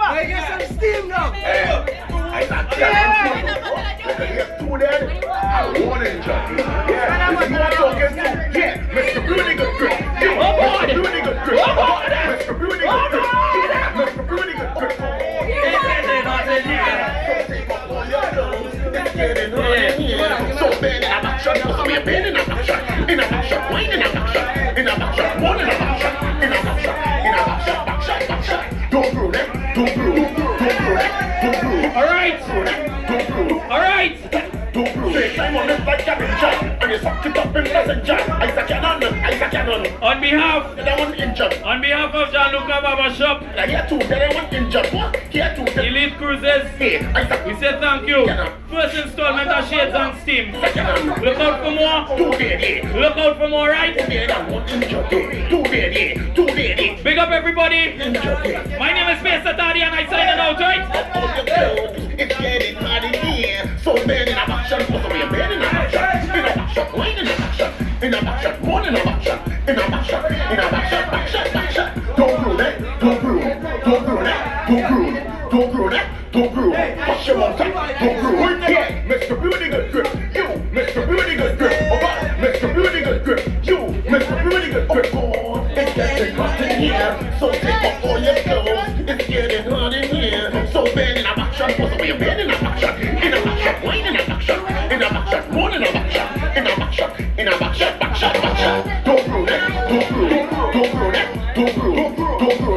Hey, get some steam now. I got two there. I want to enjoy. Yeah, this is what I'm talking to. Yeah, Mr. Really Good Grip. Mr. Really Good Grip. Mr. Really Good Grip. Mr. Really Good Grip. So bad in action, so we're bad in action, wine in action, one in action, action. Don't brew that, don't brew that. Alright. Don't brew. Say time on this like Captain Jack, and you suck it up in messenger. Isaac Cannon. On behalf That one injured. of Gianluca Barbershop, Like here too, that one injured. What? Here too. Elite Cruises, Hey, Isaac. we say thank you. First installment of Shades on Steam. Look out for more. Two there. Look out for more, right? That one injured. Two there. Big up everybody. Injured. My name is Space Satadi and I sign it out, right? All your clothes, it's getting hot in here. So bad in action, supposed to be a bad in action, wine in action, one in action, action. Don't brew that. Push your mouth tight. Don't brew. Yeah, Mr. Really Good Grip. You, Mr. Really Good Grip. Alright, Mr. Really Good Grip. You, Mr. Really Good Grip. It's getting hot in here. So take off all your clothes. It's getting hot in here. So bad in action, supposed to be a bad in action, wine in action, one in action, action. Don't brew that.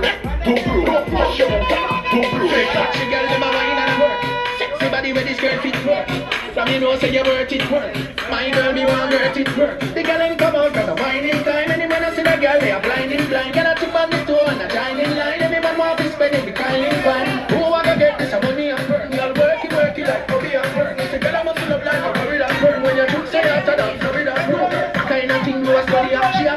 Push your mouth tight. Don't brew. Sexy girl, them a wine and work. Sexy body with the skirt fit work. From you know say you worth it work. My girl, me want worth it work. The girl ain't come out 'cause the wine is time. Any man a see the girl, they are blind. Girl a chip on the store and a shining line. Every man want to spend it, be crying fun. Who wanna get this money and work? Girl work it like hobby and work. The girl a muscle up like a gorilla work. When you shoot say after that, hurry that work. Kind of thing you a study up, she a